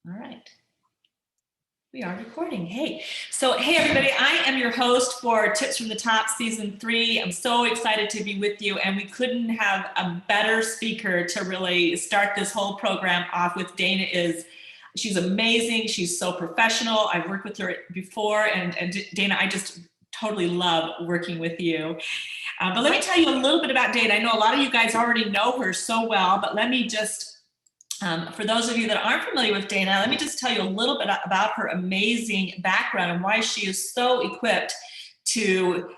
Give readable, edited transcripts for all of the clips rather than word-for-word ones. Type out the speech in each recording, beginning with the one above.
All right. We are recording. Hey. So, hey, everybody. I am your host for Tips from the Top Season 3. I'm so excited to be with you. And we couldn't have a better speaker to really start this whole program off with. She's amazing. She's so professional. I've worked with her before. And Dana, I just totally love working with you. But let me tell you a little bit about Dana. I know a lot of you guys already know her so well, but let me just for those of you that aren't familiar with Dana, let me just tell you a little bit about her amazing background and why she is so equipped to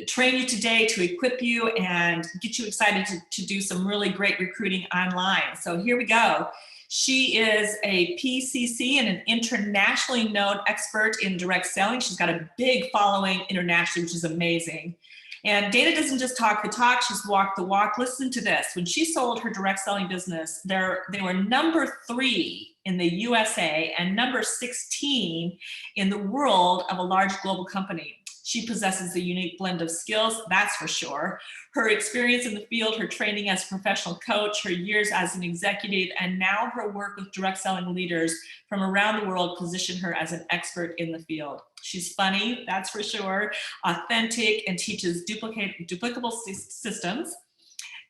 train you today, to equip you and get you excited to do some really great recruiting online. So here we go. She is a PCC and an internationally known expert in direct selling. She's got a big following internationally, which is amazing. And Dana doesn't just talk the talk, she's walked the walk. Listen to this. When she sold her direct selling business, they were number 3 in the USA and number 16 in the world of a large global company. She possesses a unique blend of skills, that's for sure. Her experience in the field, her training as a professional coach, her years as an executive, and now her work with direct selling leaders from around the world position her as an expert in the field. She's funny, that's for sure, authentic, and teaches duplicable systems.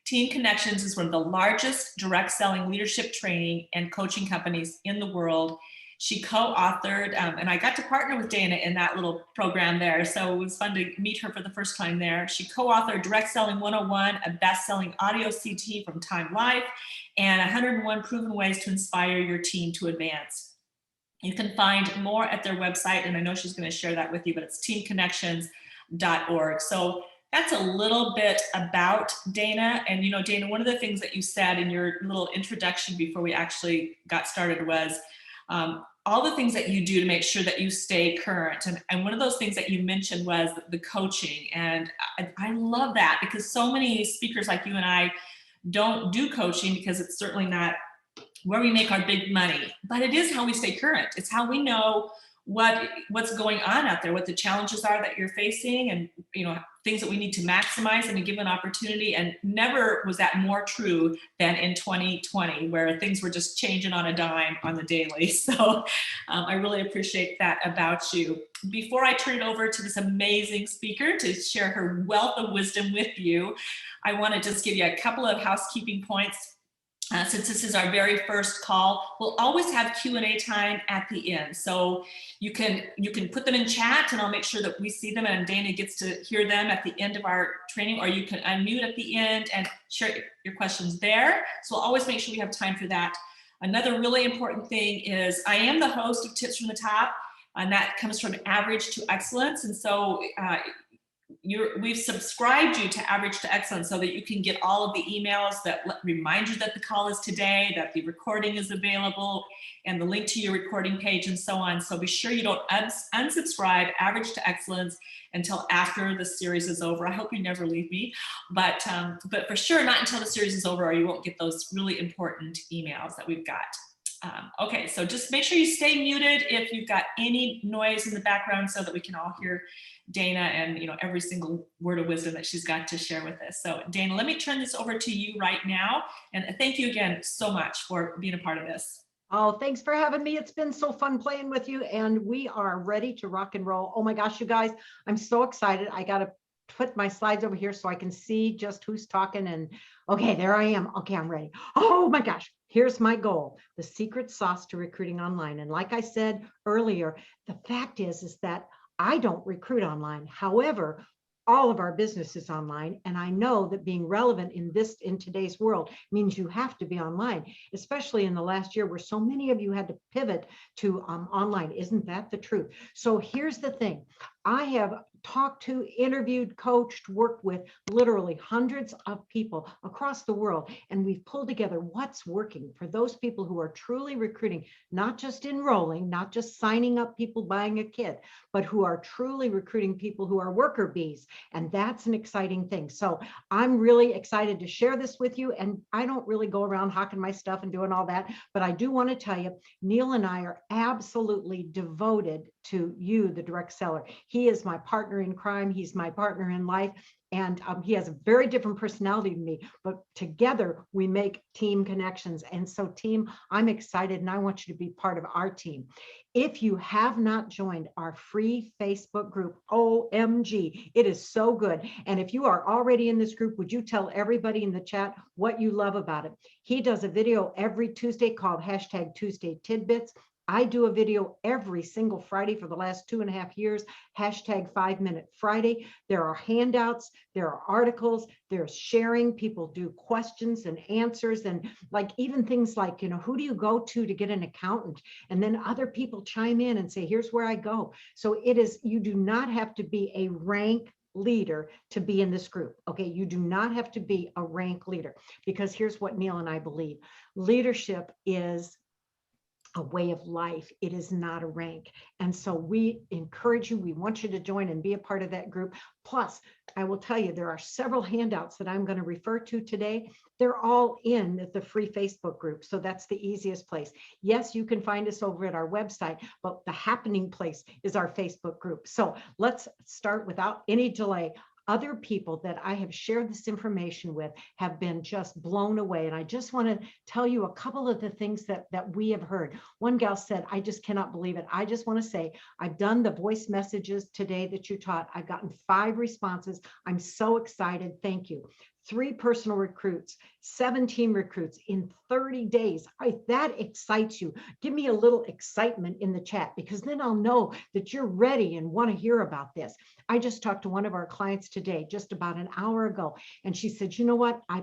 Team Connections is one of the largest direct selling leadership training and coaching companies in the world. She co-authored, and I got to partner with Dana in that little program there, so it was fun to meet her for the first time there. She co-authored Direct Selling 101, a best-selling audio CT from Time Life, and 101 Proven Ways to Inspire Your Team to Advance. You can find more at their website, and I know she's going to share that with you, but it's teamconnections.org. So that's a little bit about Dana. And, you know, Dana, one of the things that you said in your little introduction before we actually got started was all the things that you do to make sure that you stay current. And one of those things that you mentioned was the coaching. And I love that because so many speakers like you and I don't do coaching because it's certainly not where we make our big money, but it is how we stay current. It's how we know what's going on out there, what the challenges are that you're facing, and things that we need to maximize in a given opportunity. And never was that more true than in 2020, where things were just changing on a dime on the daily. So I really appreciate that about you. Before I turn it over to this amazing speaker to share her wealth of wisdom with you, I want to just give you a couple of housekeeping points. Since this is our very first call, we'll always have Q&A time at the end. So you can put them in chat and I'll make sure that we see them and Dana gets to hear them at the end of our training, or you can unmute at the end and share your questions there. So we'll always make sure we have time for that. Another really important thing is I am the host of Tips from the Top, and that comes from Average to Excellence. And so we've subscribed you to Average to Excellence so that you can get all of the emails that remind you that the call is today, that the recording is available, and the link to your recording page and so on. So be sure you don't unsubscribe Average to Excellence until after the series is over. I hope you never leave me, but for sure not until the series is over, or you won't get those really important emails that we've got. Okay, so just make sure you stay muted if you've got any noise in the background so that we can all hear Dana and every single word of wisdom that she's got to share with us. So Dana, let me turn this over to you right now. And thank you again so much for being a part of this. Oh, thanks for having me. It's been so fun playing with you, and we are ready to rock and roll. Oh my gosh, you guys, I'm so excited. I got to put my slides over here so I can see just who's talking. And okay, there I am. Okay, I'm ready. Oh my gosh. Here's my goal, the secret sauce to recruiting online. And like I said earlier, the fact is that I don't recruit online. However, all of our business is online. And I know that being relevant in today's world means you have to be online, especially in the last year where so many of you had to pivot to online. Isn't that the truth? So here's the thing. I have talked to, interviewed, coached, worked with literally hundreds of people across the world. And we've pulled together what's working for those people who are truly recruiting, not just enrolling, not just signing up people buying a kit, but who are truly recruiting people who are worker bees. And that's an exciting thing. So I'm really excited to share this with you. And I don't really go around hawking my stuff and doing all that, but I do want to tell you, Neil and I are absolutely devoted to you, the direct seller. He is my partner in crime. He's my partner in life. And he has a very different personality than me, but together we make team connections. And so team, I'm excited and I want you to be part of our team. If you have not joined our free Facebook group, OMG, it is so good. And if you are already in this group, would you tell everybody in the chat what you love about it? He does a video every Tuesday called #Tuesday Tidbits. I do a video every single Friday for the last 2.5 years, #5-Minute Friday. There are handouts, there are articles, there's sharing. People do questions and answers, and like even things like, who do you go to get an accountant? And then other people chime in and say, here's where I go. So you do not have to be a rank leader to be in this group. Okay, you do not have to be a rank leader, because here's what Neil and I believe. Leadership is a way of life. It is not a rank. And so we encourage you, we want you to join and be a part of that group. Plus, I will tell you, there are several handouts that I'm going to refer to today. They're all in the free Facebook group. So that's the easiest place. Yes, you can find us over at our website, but the happening place is our Facebook group. So let's start without any delay. Other people that I have shared this information with have been just blown away. And I just want to tell you a couple of the things that we have heard. One gal said, I just cannot believe it. I just want to say, I've done the voice messages today that you taught. I've gotten 5 responses. I'm so excited. Thank you. 3 personal recruits, 17 recruits in 30 days. That excites you. Give me a little excitement in the chat, because then I'll know that you're ready and want to hear about this. I just talked to one of our clients today, just about an hour ago, and she said, you know what? I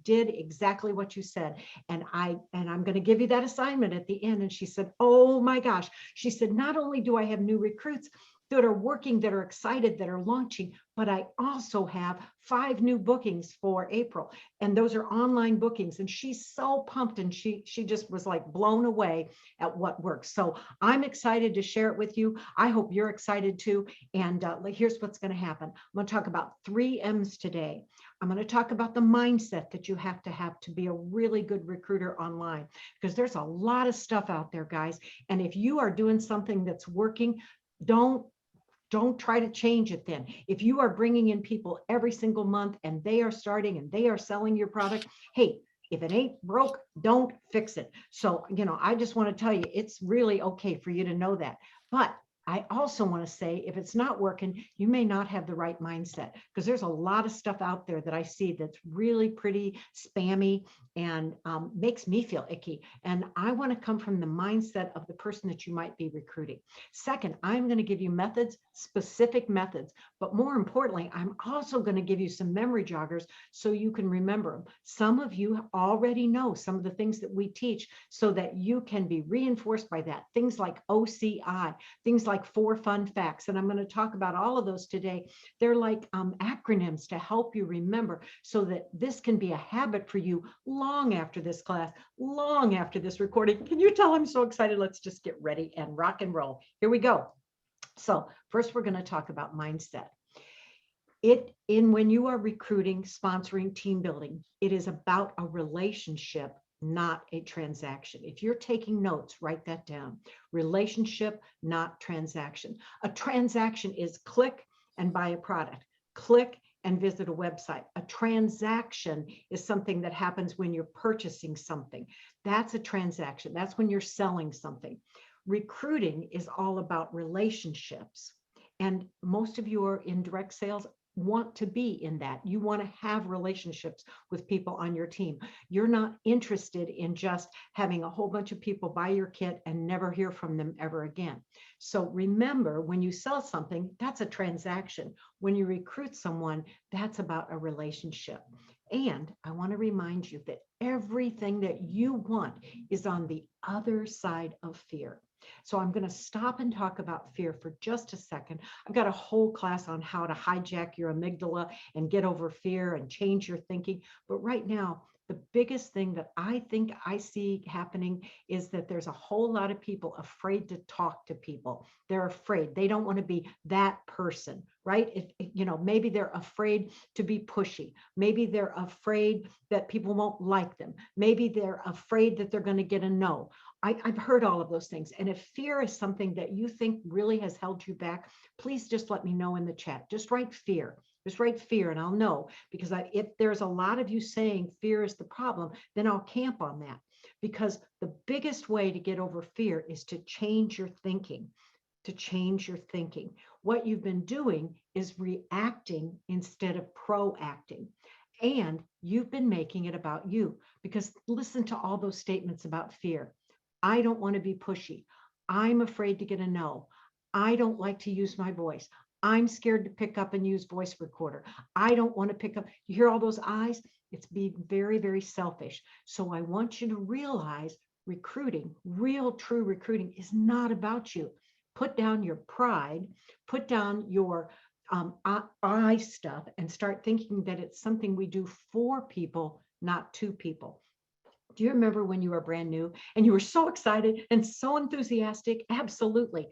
did exactly what you said. And I'm going to give you that assignment at the end. And she said, oh my gosh. She said, not only do I have new recruits that are working, that are excited, that are launching, but I also have 5 new bookings for April. And those are online bookings. And she's so pumped, and she just was like blown away at what works. So I'm excited to share it with you. I hope you're excited too. And here's what's going to happen. I'm going to talk about 3 M's today. I'm going to talk about the mindset that you have to be a really good recruiter online, because there's a lot of stuff out there, guys. And if you are doing something that's working, don't try to change it then. If you are bringing in people every single month and they are starting and they are selling your product, hey, if it ain't broke, don't fix it. So, I just want to tell you, it's really okay for you to know that. But I also want to say, if it's not working, you may not have the right mindset, because there's a lot of stuff out there that I see that's really pretty spammy and makes me feel icky. And I want to come from the mindset of the person that you might be recruiting. Second, I'm going to give you methods, specific methods, but more importantly, I'm also going to give you some memory joggers so you can remember them. Some of you already know some of the things that we teach, so that you can be reinforced by that. Things like OCI, things like 4 fun facts. And I'm going to talk about all of those today. They're like acronyms to help you remember, so that this can be a habit for you long after this class, long after this recording. Can you tell I'm so excited? Let's just get ready and rock and roll. Here we go. So first, we're going to talk about mindset. When you are recruiting, sponsoring, team building, it is about a relationship, not a transaction. If you're taking notes, write that down. Relationship, not transaction. A transaction is click and buy a product, click and visit a website. A transaction is something that happens when you're purchasing something. That's a transaction. That's when you're selling something. Recruiting is all about relationships. And most of you are in direct sales, want to be in that. You want to have relationships with people on your team. You're not interested in just having a whole bunch of people buy your kit and never hear from them ever again. So remember, when you sell something, that's a transaction. When you recruit someone, that's about a relationship. And I want to remind you that everything that you want is on the other side of fear. So I'm going to stop and talk about fear for just a second. I've got a whole class on how to hijack your amygdala and get over fear and change your thinking. But right now, the biggest thing that I think I see happening is that there's a whole lot of people afraid to talk to people. They're afraid. They don't want to be that person, right? Maybe they're afraid to be pushy. Maybe they're afraid that people won't like them. Maybe they're afraid that they're going to get a no. I've heard all of those things. And if fear is something that you think really has held you back, please just let me know in the chat. Just write fear. Just write fear and I'll know, because if there's a lot of you saying fear is the problem, then I'll camp on that. Because the biggest way to get over fear is to change your thinking, to change your thinking. What you've been doing is reacting instead of proacting. And you've been making it about you, because listen to all those statements about fear. I don't want to be pushy. I'm afraid to get a no. I don't like to use my voice. I'm scared to pick up and use voice recorder. I don't want to pick up. You hear all those I's? It's being very, very selfish. So I want you to realize recruiting, real true recruiting, is not about you. Put down your pride, put down your I stuff, and start thinking that it's something we do for people, not to people. Do you remember when you were brand new and you were so excited and so enthusiastic? Absolutely.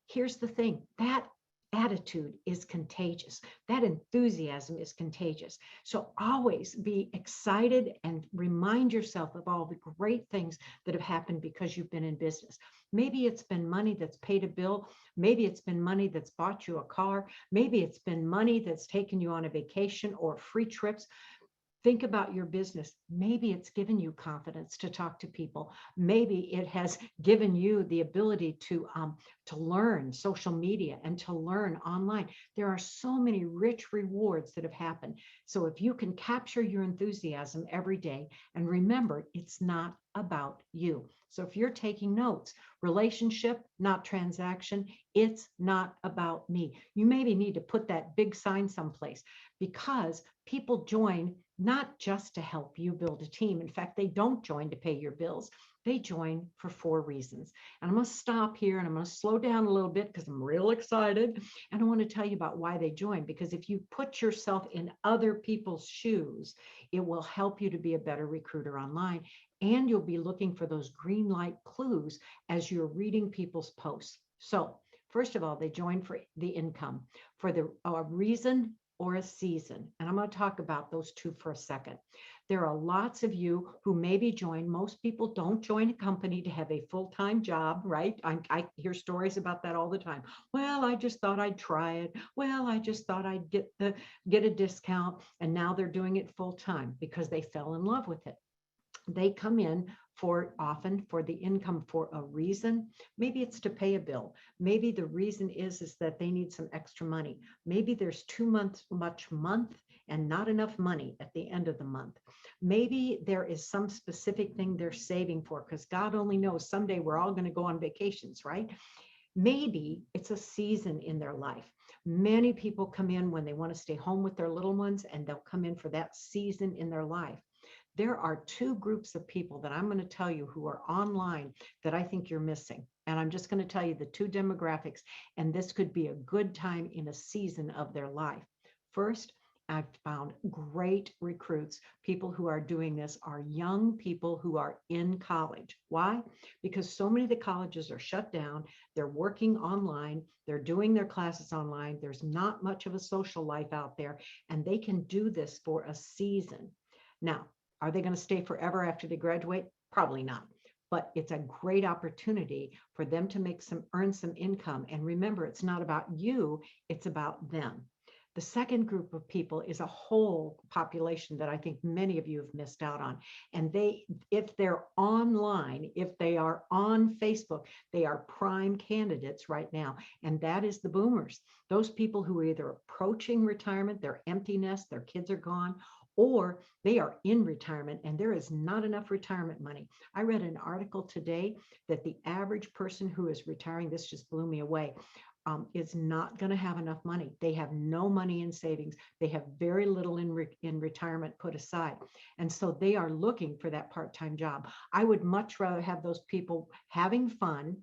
Here's the thing, that attitude is contagious. That enthusiasm is contagious. So always be excited and remind yourself of all the great things that have happened because you've been in business. Maybe it's been money that's paid a bill. Maybe it's been money that's bought you a car. Maybe it's been money that's taken you on a vacation or free trips. Think about your business. Maybe it's given you confidence to talk to people. Maybe it has given you the ability to learn social media and to learn online. There are so many rich rewards that have happened. So if you can capture your enthusiasm every day, and remember, it's not about you. So if you're taking notes, relationship, not transaction, it's not about me. You maybe need to put that big sign someplace, because people join not just to help you build a team. In fact, they don't join to pay your bills. They join for 4 reasons. And I'm going to stop here and I'm going to slow down a little bit because I'm real excited. And I want to tell you about why they join, because if you put yourself in other people's shoes, it will help you to be a better recruiter online. And you'll be looking for those green light clues as you're reading people's posts. So first of all, they join for the income, for the reason or a season. And I'm going to talk about those two for a second. There are lots of you who maybe join. Most people don't join a company to have a full-time job, right? I hear stories about that all the time. Well, I just thought I'd try it. Well, I just thought I'd get a discount. And now they're doing it full-time because they fell in love with it. They come in often for the income for a reason. Maybe it's to pay a bill. Maybe the reason is that they need some extra money. Maybe there's too much month and not enough money at the end of the month. Maybe there is some specific thing they're saving for, because God only knows someday we're all going to go on vacations, right? Maybe it's a season in their life. Many people come in when they want to stay home with their little ones, and they'll come in for that season in their life. There are 2 groups of people that I'm going to tell you who are online that I think you're missing. And I'm just going to tell you the 2 demographics, and this could be a good time in a season of their life. First, I've found great recruits. People who are doing this are young people who are in college. Why? Because so many of the colleges are shut down. They're working online. They're doing their classes online. There's not much of a social life out there, and they can do this for a season. Now, are they going to stay forever after they graduate? Probably not. But it's a great opportunity for them to earn some income. And remember, it's not about you, it's about them. The second group of people is a whole population that I think many of you have missed out on. And if they're online, if they are on Facebook, they are prime candidates right now. And that is the boomers. Those people who are either approaching retirement, they're empty nest, their kids are gone, or they are in retirement and there is not enough retirement money. I read an article today that the average person who is retiring, this just blew me away, is not going to have enough money. They have no money in savings. They have very little in retirement put aside. And so they are looking for that part-time job. I would much rather have those people having fun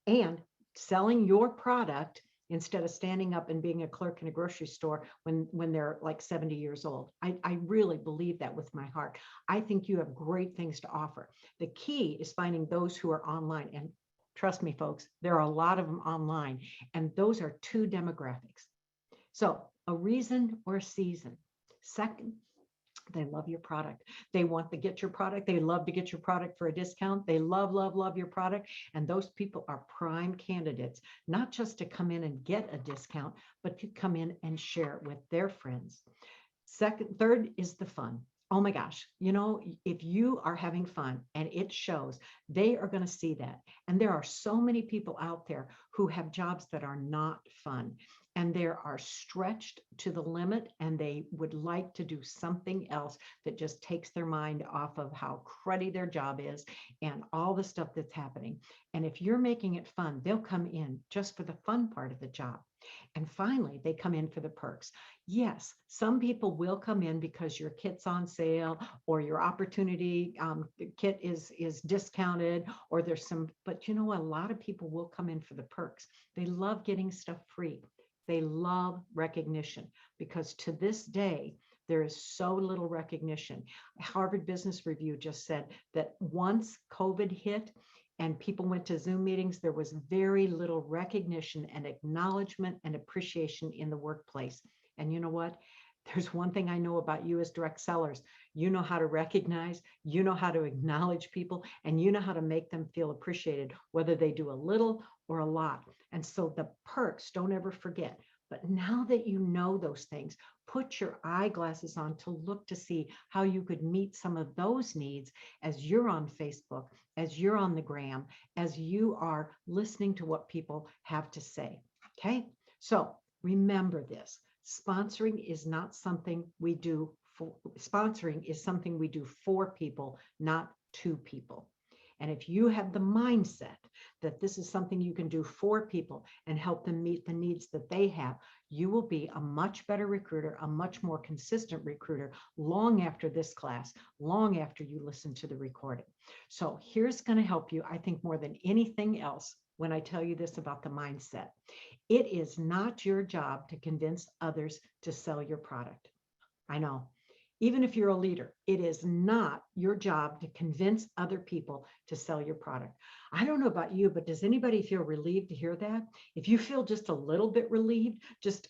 and selling your product instead of standing up and being a clerk in a grocery store when they're like 70 years old. I really believe that with my heart. I think you have great things to offer. The key is finding those who are online. And trust me, folks, there are a lot of them online. And those are 2 demographics. So a reason or a season. Second, They love your product. They want to get your product. They love to get your product for a discount. They love, love, love your product. And those people are prime candidates, not just to come in and get a discount, but to come in and share it with their friends. Third is the fun. Oh my gosh, if you are having fun and it shows, they are going to see that. And there are so many people out there who have jobs that are not fun, and they are stretched to the limit, and they would like to do something else that just takes their mind off of how cruddy their job is and all the stuff that's happening. And if you're making it fun, they'll come in just for the fun part of the job. And finally, they come in for the perks. Yes, some people will come in because your kit's on sale or your opportunity kit is discounted, or there's some, but a lot of people will come in for the perks. They love getting stuff free. They love recognition, because to this day, there is so little recognition. Harvard Business Review just said that once COVID hit and people went to Zoom meetings, there was very little recognition and acknowledgement and appreciation in the workplace. And you know what? There's one thing I know about you as direct sellers. You know how to recognize, you know how to acknowledge people, and you know how to make them feel appreciated, whether they do a little or a lot. And so the perks, don't ever forget. But now that you know those things, put your eyeglasses on to look to see how you could meet some of those needs as you're on Facebook, as you're on the gram, as you are listening to what people have to say. Okay, so remember this. Sponsoring is not something we do for, sponsoring is something we do for people, not to people. And if you have the mindset that this is something you can do for people and help them meet the needs that they have, you will be a much better recruiter, a much more consistent recruiter long after this class, long after you listen to the recording. So here's going to help you, I think, more than anything else when I tell you this about the mindset. It is not your job to convince others to sell your product. I know. Even if you're a leader, it is not your job to convince other people to sell your product. I don't know about you, but does anybody feel relieved to hear that? If you feel just a little bit relieved, just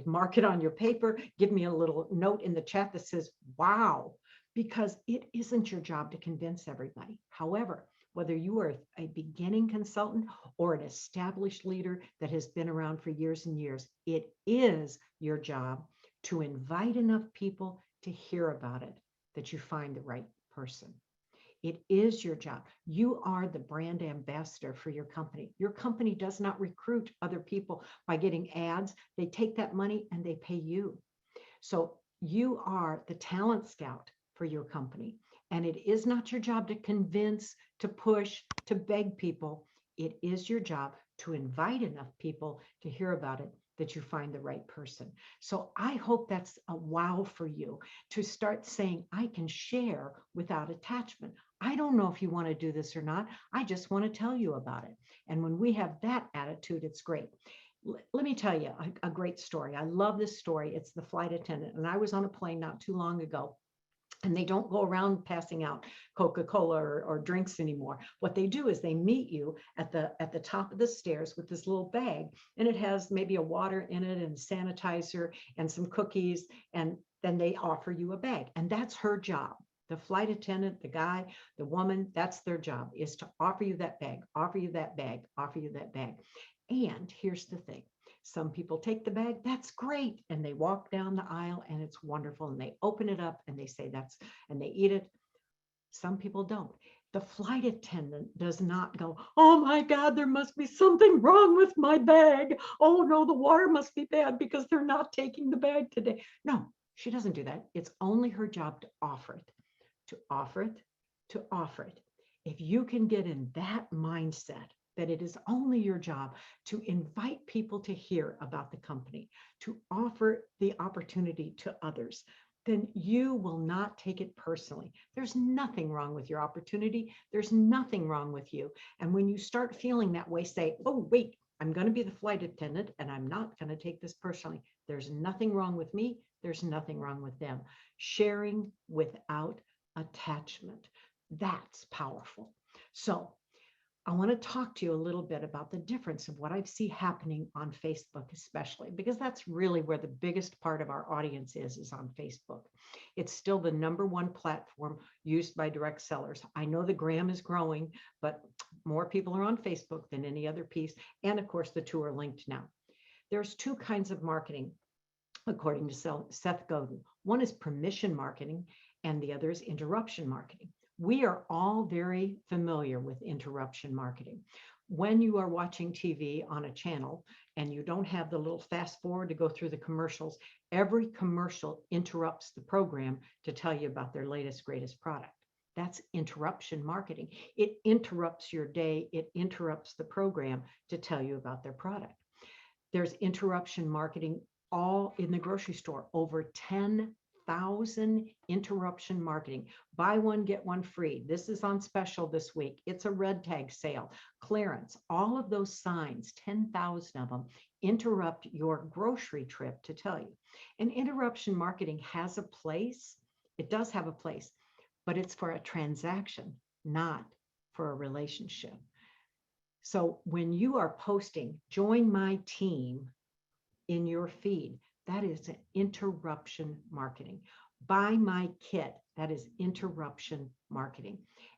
mark it on your paper, give me a little note in the chat that says, wow, because it isn't your job to convince everybody. However, whether you are a beginning consultant or an established leader that has been around for years and years, it is your job to invite enough people to hear about it, that you find the right person. It is your job. You are the brand ambassador for your company. Your company does not recruit other people by getting ads. They take that money and they pay you. So you are the talent scout for your company. And it is not your job to convince, to push, to beg people. It is your job to invite enough people to hear about it that you find the right person. So I hope that's a wow for you, to start saying, I can share without attachment. I don't know if you want to do this or not. I just want to tell you about it. And when we have that attitude, it's great. Let me tell you a great story. I love this story. It's the flight attendant. And I was on a plane not too long ago. And they don't go around passing out Coca-Cola or drinks anymore. What they do is they meet you at the top of the stairs with this little bag, and it has maybe a water in it and sanitizer and some cookies, and then they offer you a bag. And that's her job. The flight attendant, the guy, the woman, that's their job, is to offer you that bag, offer you that bag, offer you that bag. And here's the thing. Some people take the bag, that's great. And they walk down the aisle and it's wonderful. And they open it up and they say and they eat it. Some people don't. The flight attendant does not go, oh my God, there must be something wrong with my bag. Oh no, the water must be bad because they're not taking the bag today. No, she doesn't do that. It's only her job to offer it, to offer it, to offer it. If you can get in that mindset, that it is only your job to invite people to hear about the company, to offer the opportunity to others, then you will not take it personally. There's nothing wrong with your opportunity. There's nothing wrong with you. And when you start feeling that way, say, oh, wait, I'm going to be the flight attendant and I'm not going to take this personally. There's nothing wrong with me. There's nothing wrong with them. Sharing without attachment. That's powerful. So I want to talk to you a little bit about the difference of what I see happening on Facebook, especially because that's really where the biggest part of our audience is on Facebook. It's still the #1 platform used by direct sellers. I know the gram is growing, but more people are on Facebook than any other piece. And of course, the two are linked now. There's two kinds of marketing, according to Seth Godin. One is permission marketing, and the other is interruption marketing. We are all very familiar with interruption marketing. When you are watching TV on a channel and you don't have the little fast forward to go through the commercials, every commercial interrupts the program to tell you about their latest, greatest product. That's interruption marketing. It interrupts your day. It interrupts the program to tell you about their product. There's interruption marketing all in the grocery store, over 10,000 interruption marketing. Buy one, get one free. This is on special this week. It's a red tag sale, clearance. All of those signs, 10,000 of them, interrupt your grocery trip to tell you. And interruption marketing has a place. It does have a place, but it's for a transaction, not for a relationship. So when you are posting, join my team in your feed, that is an interruption marketing. Buy my kit, that is interruption marketing.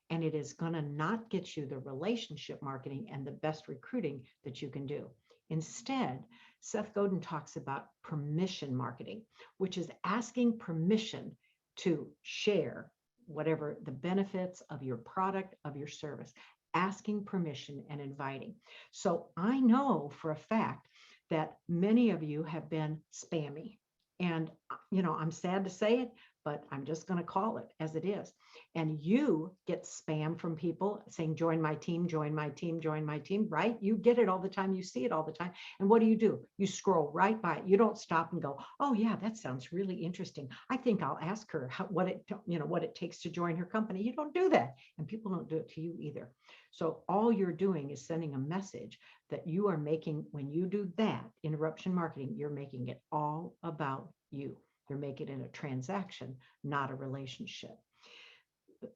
And it is going to not get you the relationship marketing and the best recruiting that you can do. Instead, Seth Godin talks about permission marketing, which is asking permission to share whatever the benefits of your product, of your service, asking permission and inviting. So I know for a fact that many of you have been spammy. And, I'm sad to say it, but I'm just going to call it as it is. And you get spam from people saying, join my team, join my team, join my team, right? You get it all the time. You see it all the time. And what do? You scroll right by it. You don't stop and go, oh yeah, that sounds really interesting. I think I'll ask her what it takes to join her company. You don't do that. And people don't do it to you either. So all you're doing is sending a message that you are making. When you do that interruption marketing, you're making it all about you. You're making it a transaction, not a relationship.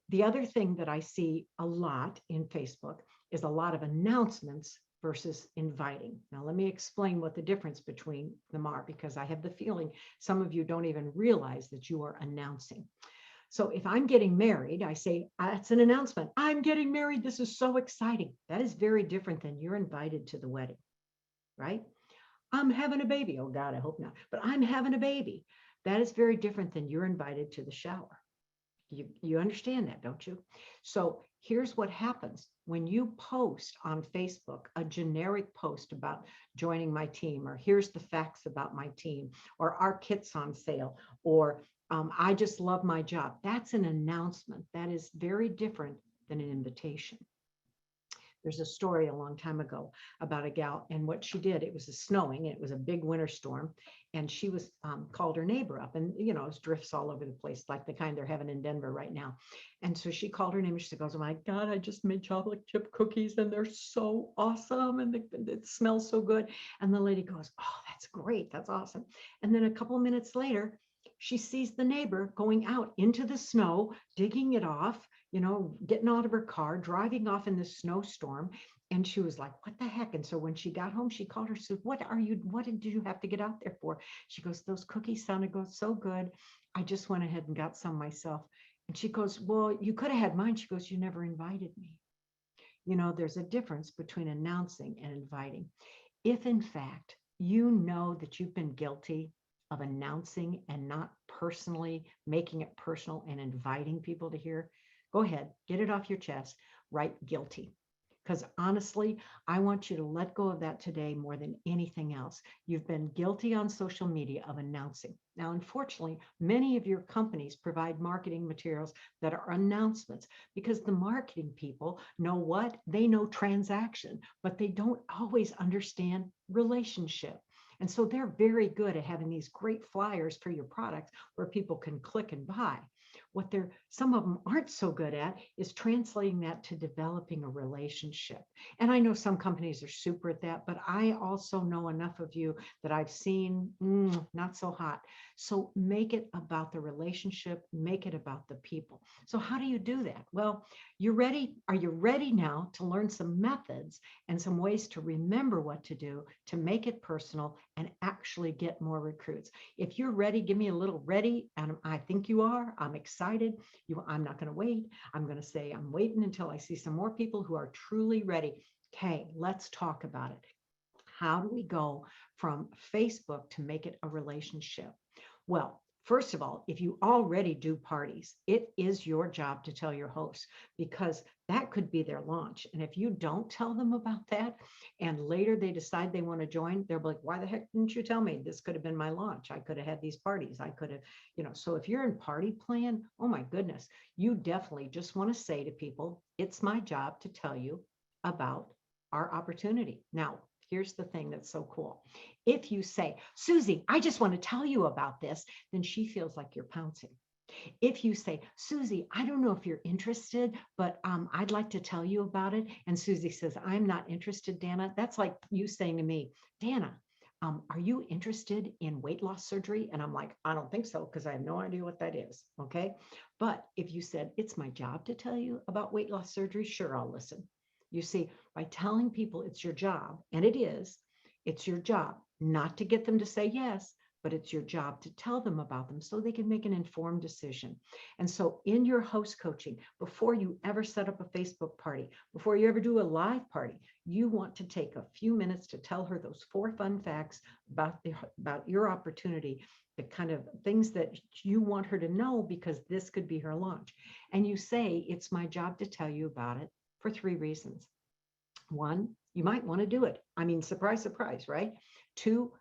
The other thing that I see a lot in Facebook is a lot of announcements versus inviting. Now, let me explain what the difference between them are, because I have the feeling some of you don't even realize that you are announcing. So if I'm getting married, I say, that's an announcement. I'm getting married. This is so exciting. That is very different than you're invited to the wedding, right? I'm having a baby. Oh God, I hope not. But I'm having a baby. That is very different than you're invited to the shower. You understand that, don't you? So here's what happens when you post on Facebook, a generic post about joining my team, or here's the facts about my team, or our kit's on sale, or I just love my job. That's an announcement. That is very different than an invitation. There's a story a long time ago about a gal, and what she did, it was snowing, it was a big winter storm, and she was called her neighbor up, and it's drifts all over the place, like the kind they're having in Denver right now. And so she called her neighbor. She goes, oh my God, I just made chocolate chip cookies and they're so awesome, and it smells so good. And the lady goes, oh, that's great, that's awesome. And then a couple of minutes later, she sees the neighbor going out into the snow, digging it off, getting out of her car, driving off in the snowstorm. And she was like, what the heck? And so when she got home, she called her, said, what did you have to get out there for? She goes, those cookies sounded so good. I just went ahead and got some myself. And she goes, well, you could have had mine. She goes, you never invited me. There's a difference between announcing and inviting. If in fact, you know that you've been guilty of announcing and not personally making it personal and inviting people to hear, go ahead, get it off your chest, write guilty. Because honestly, I want you to let go of that today more than anything else. You've been guilty on social media of announcing. Now, unfortunately, many of your companies provide marketing materials that are announcements, because the marketing people know what? They know transaction, but they don't always understand relationship. And so they're very good at having these great flyers for your products where people can click and buy. What some of them aren't so good at is translating that to developing a relationship. And I know some companies are super at that, but I also know enough of you that I've seen not so hot. So make it about the relationship, make it about the people. So how do you do that? Well, you're ready. Are you ready now to learn some methods and some ways to remember what to do to make it personal and actually get more recruits? If you're ready, give me a little ready. And I think you are. I'm excited. I'm not going to wait. I'm going to say I'm waiting until I see some more people who are truly ready. Okay, let's talk about it. How do we go from Facebook to make it a relationship? Well, first of all, if you already do parties, it is your job to tell your hosts, because that could be their launch. And if you don't tell them about that and later they decide they want to join, they're like, why the heck didn't you tell me? This could have been my launch. I could have had these parties. I could have, so if you're in party plan, oh my goodness, you definitely just want to say to people, it's my job to tell you about our opportunity. Now, here's the thing that's so cool. If you say, Susie, I just want to tell you about this, then she feels like you're pouncing. If you say, Susie, I don't know if you're interested, but I'd like to tell you about it. And Susie says, I'm not interested, Dana. That's like you saying to me, Dana, are you interested in weight loss surgery? And I'm like, I don't think so, because I have no idea what that is. Okay. But if you said, it's my job to tell you about weight loss surgery, sure, I'll listen. You see, by telling people it's your job, and it's your job not to get them to say yes, but it's your job to tell them about them so they can make an informed decision. And so in your host coaching, before you ever set up a Facebook party, before you ever do a live party, you want to take a few minutes to tell her those 4 fun facts about your opportunity, the kind of things that you want her to know, because this could be her launch. And you say, it's my job to tell you about it for 3 reasons. 1, you might want to do it. I mean, surprise, surprise, right? 2,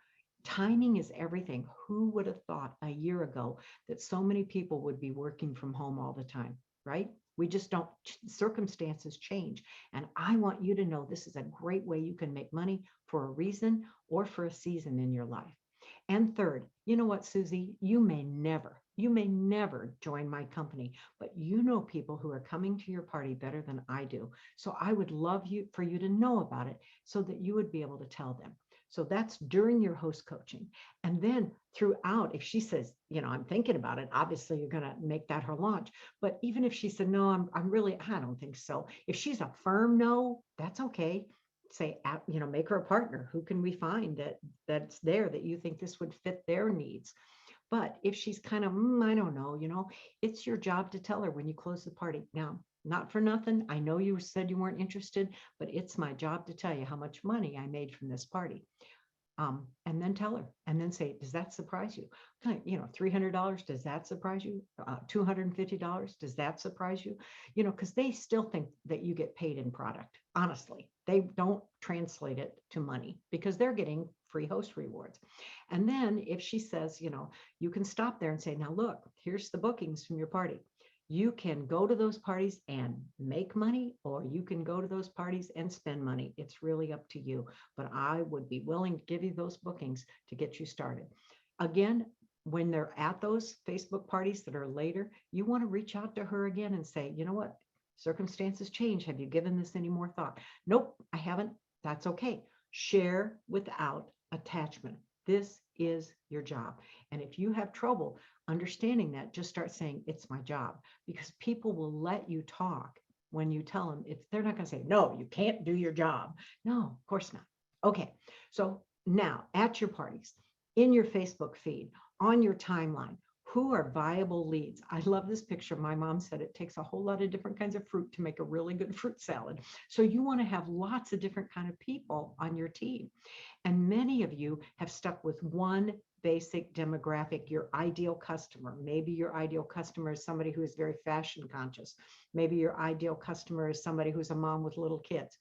timing is everything. Who would have thought a year ago that so many people would be working from home all the time, right? We just don't, circumstances change. And I want you to know this is a great way you can make money for a reason or for a season in your life. And 3rd, you know what, Susie, you may never join my company, but you know people who are coming to your party better than I do. So I would love for you to know about it so that you would be able to tell them. So that's during your host coaching. And then throughout, if she says, I'm thinking about it, obviously you're going to make that her launch. But even if she said, no, I don't think so. If she's a firm no, that's okay. Say, make her a partner. Who can we find that's there that you think this would fit their needs? But if she's kind of, I don't know, it's your job to tell her when you close the party. Now, not for nothing, I know you said you weren't interested, but it's my job to tell you how much money I made from this party. And then tell her, and then say, does that surprise you? $300, does that surprise you? $250, does that surprise you? Because they still think that you get paid in product. Honestly, they don't translate it to money because they're getting free host rewards. And then if she says, you can stop there and say, now look, here's the bookings from your party. You can go to those parties and make money, or you can go to those parties and spend money. It's really up to you. But I would be willing to give you those bookings to get you started. Again, when they're at those Facebook parties that are later, you want to reach out to her again and say, you know what? Circumstances change. Have you given this any more thought? Nope, I haven't. That's okay. Share without attachment. This is your job. And if you have trouble understanding that, just start saying, it's my job, because people will let you talk when you tell them. They're not going to say, no, you can't do your job. No, of course not. Okay. So now at your parties, in your Facebook feed, on your timeline, who are viable leads? I love this picture. My mom said it takes a whole lot of different kinds of fruit to make a really good fruit salad. So you want to have lots of different kind of people on your team. And many of you have stuck with one basic demographic, your ideal customer. Maybe your ideal customer is somebody who is very fashion conscious. Maybe your ideal customer is somebody who's a mom with little kids.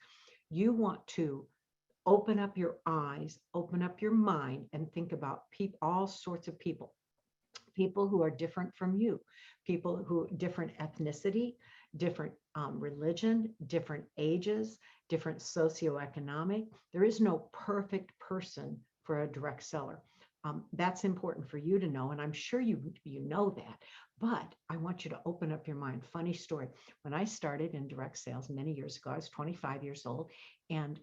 You want to open up your eyes, open up your mind, and think about all sorts of people who are different from you, people who different ethnicity, different religion, different ages, different socioeconomic. There is no perfect person for a direct seller. That's important for you to know, and I'm sure you know that. But I want you to open up your mind. Funny story. When I started in direct sales many years ago, I was 25 years old, and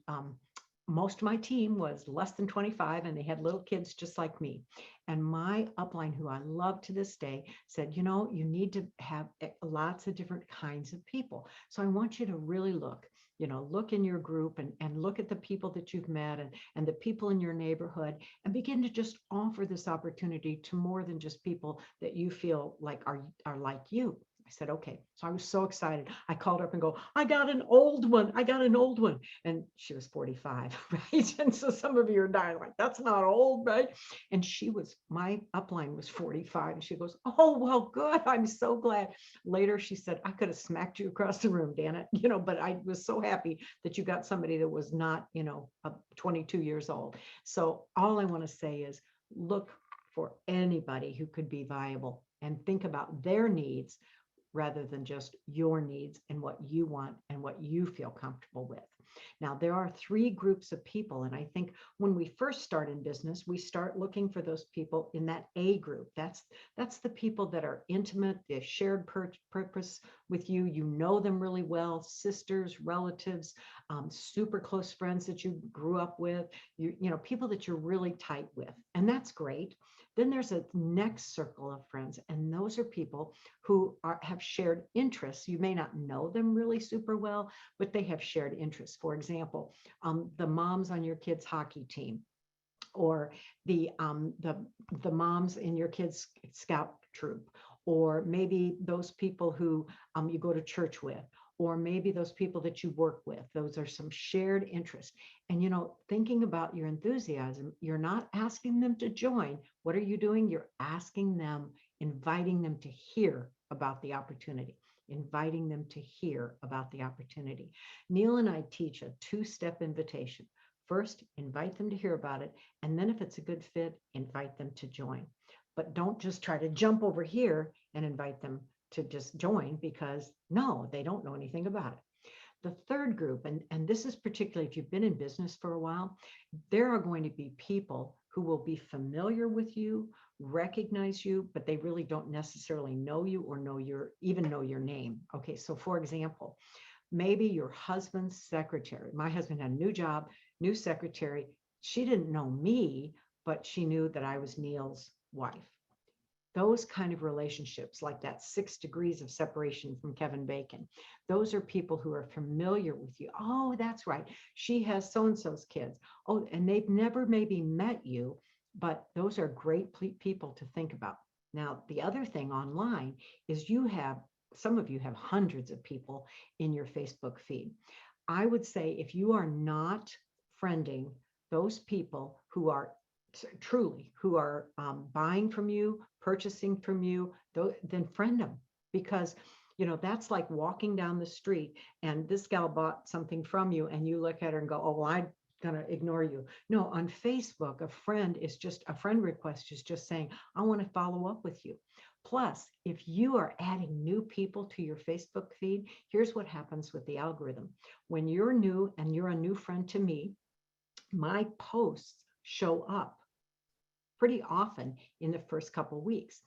most of my team was less than 25, and they had little kids just like me. And my upline, who I love to this day, said, you know, you need to have lots of different kinds of people. So I want you to really look, you know, look in your group and look at the people that you've met and the people in your neighborhood, and begin to just offer this opportunity to more than just people that you feel like are like you. I said, okay. So I was so excited. I called her up and go, I got an old one. I got an old one. And she was 45, right? And so some of you are dying like, that's not old, right? And my upline was 45. And she goes, oh, well, good. I'm so glad. Later, she said, I could have smacked you across the room, Dana, you know, but I was so happy that you got somebody that was not, you know, 22 years old. So all I want to say is look for anybody who could be viable and think about their needs rather than just your needs and what you want and what you feel comfortable with. Now, there are three groups of people. And I think when we first start in business, we start looking for those people in that A group. That's the people that are intimate, they shared purpose with you. You know them really well, sisters, relatives, super close friends that you grew up with, you know, people that you're really tight with. And that's great. Then there's a next circle of friends, and those are people who have shared interests. You may not know them really super well, but they have shared interests. For example, the moms on your kids' hockey team, or the moms in your kids' scout troop, or maybe those people who you go to church with, or maybe those people that you work with. Those are some shared interests. And, you know, thinking about your enthusiasm, you're not asking them to join. What are you doing? You're asking them, inviting them to hear about the opportunity, inviting them to hear about the opportunity. Neil and I teach a two-step invitation. First, invite them to hear about it. And then if it's a good fit, invite them to join. But don't just try to jump over here and invite them to just join, because no, they don't know anything about it. The third group, and this is particularly if you've been in business for a while, there are going to be people who will be familiar with you, recognize you, but they really don't necessarily know you or even know your name. Okay, so for example, maybe your husband's secretary. My husband had a new job, new secretary. She didn't know me, but she knew that I was Neil's wife. Those kind of relationships, like that 6 degrees of separation from Kevin Bacon, those are people who are familiar with you. Oh, that's right. She has so-and-so's kids. Oh, and they've never maybe met you, but those are great people to think about. Now, the other thing online is some of you have hundreds of people in your Facebook feed. I would say if you are not friending those people who are buying from you, purchasing from you, then friend them, because you know that's like walking down the street and this gal bought something from you and you look at her and go, oh, well, I'm gonna ignore you. No, on Facebook, a friend request is just saying, I want to follow up with you. Plus, if you are adding new people to your Facebook feed, here's what happens with the algorithm. When you're new and you're a new friend to me, my posts show up pretty often in the first couple of weeks,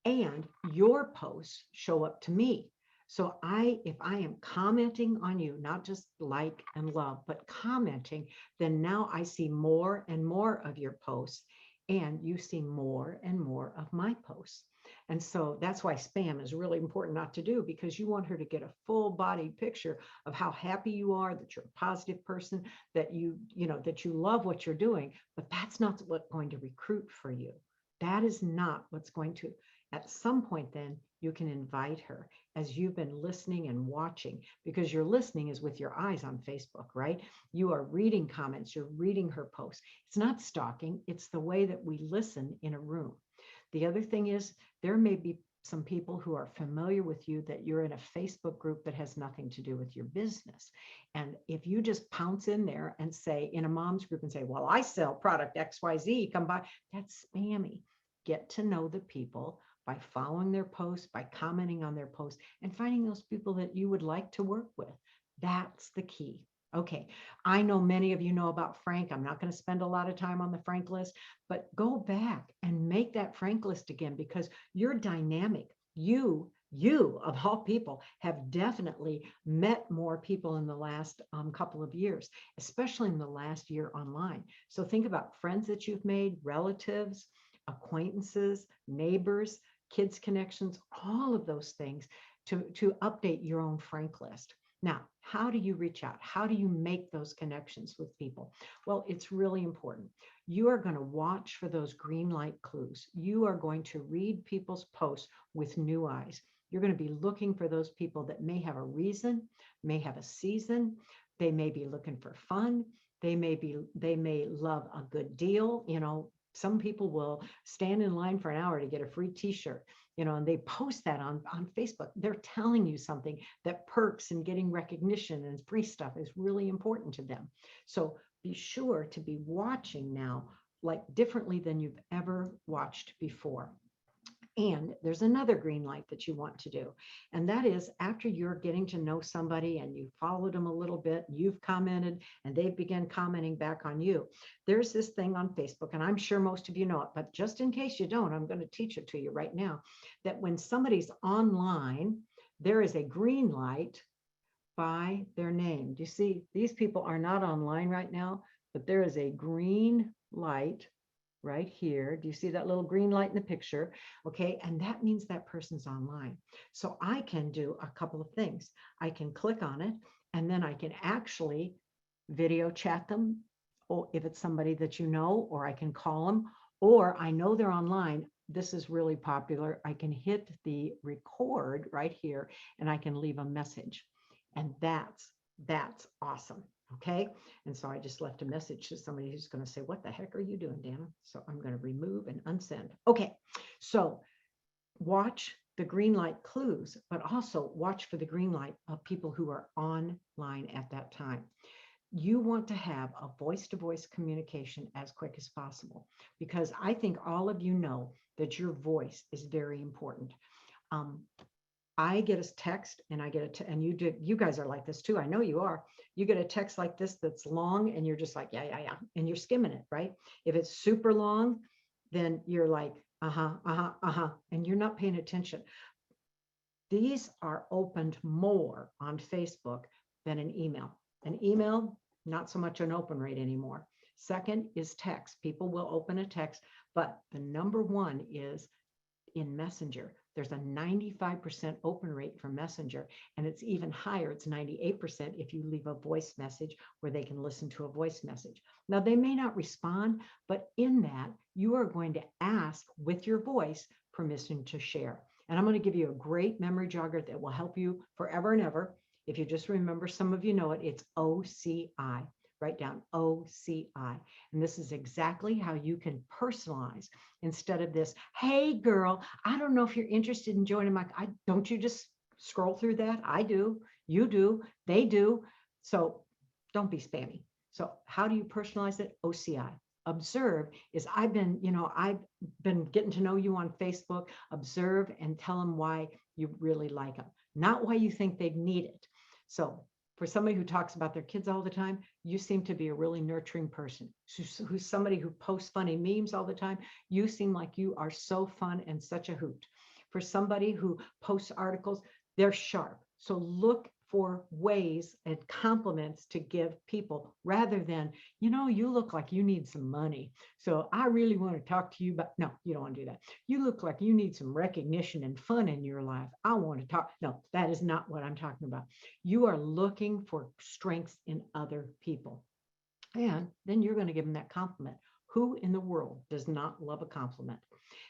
and your posts show up to me. So if I am commenting on you, not just like and love, but commenting, then now I see more and more of your posts, and you see more and more of my posts. And so that's why spam is really important not to do, because you want her to get a full body picture of how happy you are, that you're a positive person, that you love what you're doing. But that's not what's going to recruit for you. That is not what's going to. At some point, then you can invite her, as you've been listening and watching, because your listening is with your eyes on Facebook, right? You are reading comments, you're reading her posts. It's not stalking, it's the way that we listen in a room. The other thing is, there may be some people who are familiar with you that you're in a Facebook group that has nothing to do with your business. And if you just pounce in there and say, in a mom's group, and say, well, I sell product XYZ, come by, that's spammy. Get to know the people by following their posts, by commenting on their posts, and finding those people that you would like to work with. That's the key. Okay, I know many of you know about Frank. I'm not going to spend a lot of time on the Frank list, but go back and make that Frank list again, because you're dynamic. you of all people have definitely met more people in the last couple of years, especially in the last year online. So think about friends that you've made, relatives, acquaintances, neighbors, kids connections, all of those things to update your own frank list. Now, how do you reach out? How do you make those connections with people? Well, it's really important. You are going to watch for those green light clues. You are going to read people's posts with new eyes. You're going to be looking for those people that may have a reason, may have a season. They may be looking for fun. They may love a good deal. You know, some people will stand in line for an hour to get a free t-shirt, you know, and they post that on Facebook. They're telling you something that perks and getting recognition and free stuff is really important to them. So be sure to be watching now, like differently than you've ever watched before. And there's another green light that you want to do. And that is after you're getting to know somebody and you followed them a little bit, you've commented and they've begun commenting back on you. There's this thing on Facebook, and I'm sure most of you know it, but just in case you don't, I'm going to teach it to you right now, that when somebody's online, there is a green light by their name. Do you see, these people are not online right now, but there is a green light right here. Do you see that little green light in the picture? Okay, and that means that person's online. So I can do a couple of things. I can click on it, and then I can actually video chat them, or if it's somebody that you know, or I can call them, or I know they're online. This is really popular. I can hit the record right here, and I can leave a message. And that's awesome. Okay. And so I just left a message to somebody who's going to say, what the heck are you doing, Dana? So I'm going to remove and unsend. Okay. So watch the green light clues, but also watch for the green light of people who are online at that time. You want to have a voice-to-voice communication as quick as possible, because I think all of you know that your voice is very important. I get a text and I get and you guys are like this too. I know you are. You get a text like this that's long and you're just like, yeah. And you're skimming it, right? If it's super long, then you're like, and you're not paying attention. These are opened more on Facebook than an email. An email, not so much an open rate anymore. Second is text. People will open a text, but the number one is in Messenger. There's a 95% open rate for Messenger, and it's even higher. It's 98% if you leave a voice message where they can listen to a voice message. Now, they may not respond, but in that, you are going to ask with your voice permission to share. And I'm going to give you a great memory jogger that will help you forever and ever. If you just remember, some of you know it, it's OCI. Write down OCI. And this is exactly how you can personalize instead of this, hey girl, I don't know if you're interested in joining my, don't you just scroll through that? I do, you do, they do. So don't be spammy. So how do you personalize it? OCI. Observe is I've been getting to know you on Facebook. Observe and tell them why you really like them, not why you think they need it. So for somebody who talks about their kids all the time, you seem to be a really nurturing person. Who's somebody who posts funny memes all the time, you seem like you are so fun and such a hoot. For somebody who posts articles, they're sharp. So look for ways and compliments to give people rather than, you look like you need some money. So I really want to talk to you, but no, you don't want to do that. You look like you need some recognition and fun in your life. I want to talk. No, that is not what I'm talking about. You are looking for strengths in other people. And then you're going to give them that compliment. Who in the world does not love a compliment?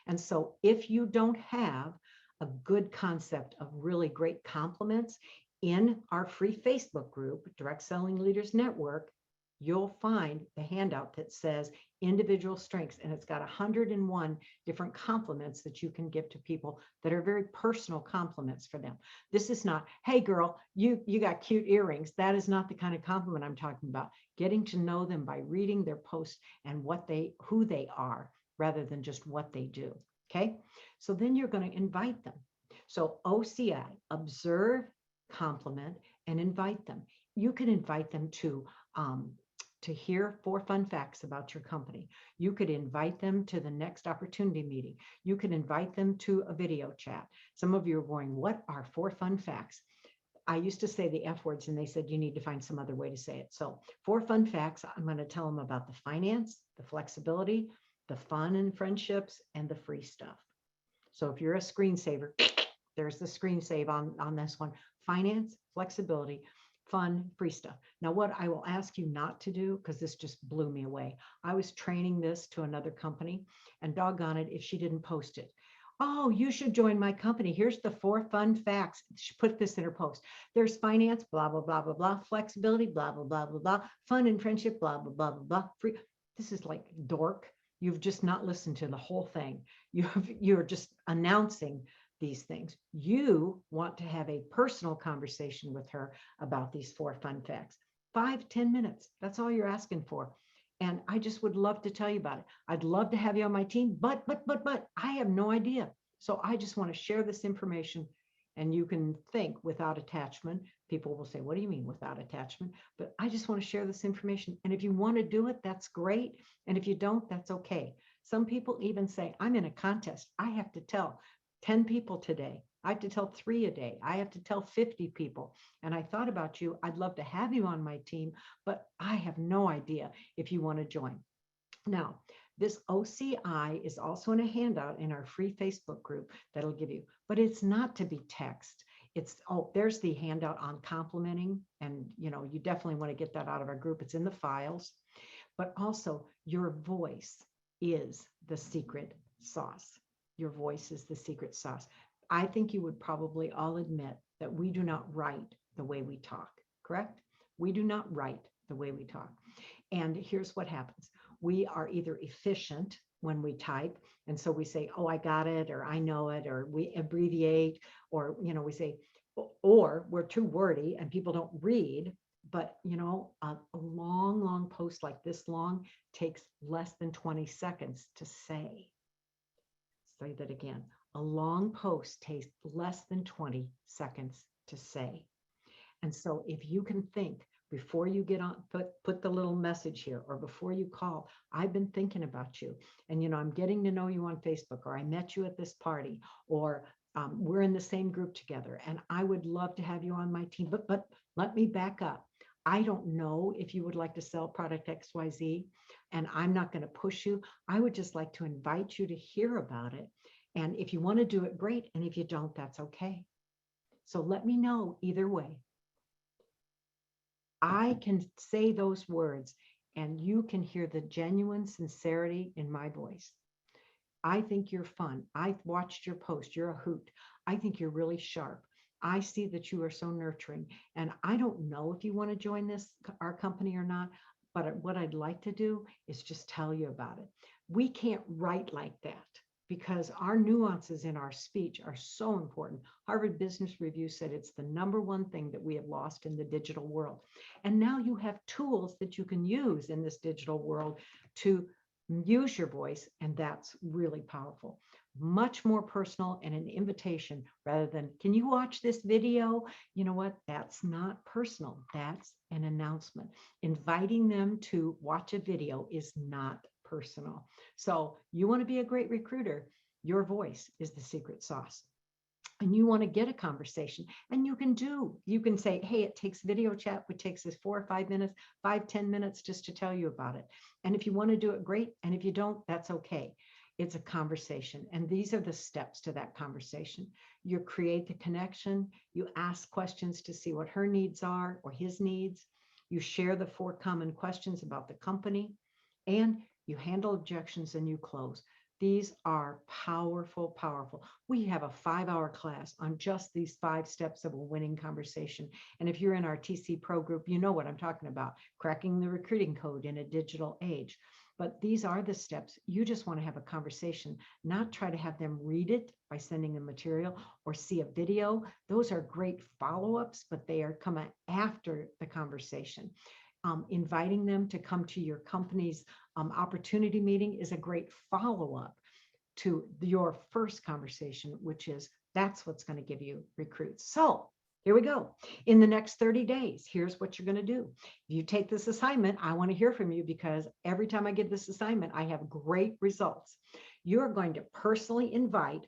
And so if you don't have a good concept of really great compliments, in our free Facebook group, Direct Selling Leaders Network, you'll find the handout that says individual strengths, and it's got 101 different compliments that you can give to people that are very personal compliments for them. This is not, hey girl, you got cute earrings. That is not the kind of compliment I'm talking about. Getting to know them by reading their posts and who they are, rather than just what they do. Okay, so then you're going to invite them. So OCI, observe, compliment, and invite them. You can invite them to to hear 4 fun facts about your company. You could invite them to the next opportunity meeting. You could invite them to a video chat. Some of you are going, what are 4 fun facts? I used to say the F words and they said, you need to find some other way to say it. So 4 fun facts, I'm going to tell them about the finance, the flexibility, the fun and friendships, and the free stuff. So if you're a screensaver, there's the screen save on this one. Finance, flexibility, fun, free stuff. Now, what I will ask you not to do, because this just blew me away. I was training this to another company, and doggone it, if she didn't post it. Oh, you should join my company. Here's the 4 fun facts. She put this in her post. There's finance, blah, blah, blah, blah, blah, flexibility, blah, blah, blah, blah, blah, fun and friendship, blah, blah, blah, blah, blah, free. This is like dork. You've just not listened to the whole thing. You're just announcing these things. You want to have a personal conversation with her about these 4 fun facts. 5-10 minutes. That's all you're asking for. And I just would love to tell you about it. I'd love to have you on my team, but I have no idea. So I just want to share this information, and you can think without attachment. People will say, what do you mean without attachment? But I just want to share this information. And if you want to do it, that's great. And if you don't, that's okay. Some people even say, I'm in a contest. I have to tell 10 people today. I have to tell 3 a day. I have to tell 50 people. And I thought about you. I'd love to have you on my team, but I have no idea if you want to join. Now, this OCI is also in a handout in our free Facebook group that'll give you, but it's not to be text. It's, oh, there's the handout on complimenting. And, you definitely want to get that out of our group. It's in the files, but also your voice is the secret sauce. Your voice is the secret sauce. I think you would probably all admit that we do not write the way we talk, correct? We do not write the way we talk. And here's what happens. We are either efficient when we type, and so we say, oh, I got it, or I know it, or we abbreviate, or, we say, or we're too wordy and people don't read. But, a long post like this long takes less than 20 seconds to say. Say that again. A long post takes less than 20 seconds to say. And so if you can think before you get on, put the little message here, or before you call, I've been thinking about you, and I'm getting to know you on Facebook, or I met you at this party, or we're in the same group together, and I would love to have you on my team. But let me back up. I don't know if you would like to sell product XYZ, and I'm not going to push you. I would just like to invite you to hear about it. And if you want to do it, great. And if you don't, that's okay. So let me know either way. I can say those words and you can hear the genuine sincerity in my voice. I think you're fun. I watched your post. You're a hoot. I think you're really sharp. I see that you are so nurturing. And I don't know if you want to join our company or not, but what I'd like to do is just tell you about it. We can't write like that, because our nuances in our speech are so important. Harvard Business Review said it's the #1 thing that we have lost in the digital world. And now you have tools that you can use in this digital world to use your voice, and that's really powerful. Much more personal and an invitation rather than, can you watch this video? You know what? That's not personal. That's an announcement. Inviting them to watch a video is not personal. So you want to be a great recruiter, your voice is the secret sauce. And you want to get a conversation, and you can say, hey, it takes video chat, which takes us 4 or 5 minutes, 5-10 minutes just to tell you about it. And if you want to do it, great. And if you don't, that's okay. It's a conversation. And these are the steps to that conversation. You create the connection. You ask questions to see what her needs are or his needs. You share the 4 common questions about the company, and you handle objections, and you close. These are powerful, powerful. We have a 5-hour class on just these 5 steps of a winning conversation. And if you're in our TC Pro group, you know what I'm talking about, cracking the recruiting code in a digital age. But these are the steps. You just want to have a conversation, not try to have them read it by sending them material or see a video. Those are great follow-ups, but they are coming after the conversation. Inviting them to come to your company's opportunity meeting is a great follow-up to your first conversation, which is, that's what's going to give you recruits. So Here we go. In the next 30 days, here's what you're going to do. If you take this assignment, I want to hear from you because every time I give this assignment, I have great results. You're going to personally invite,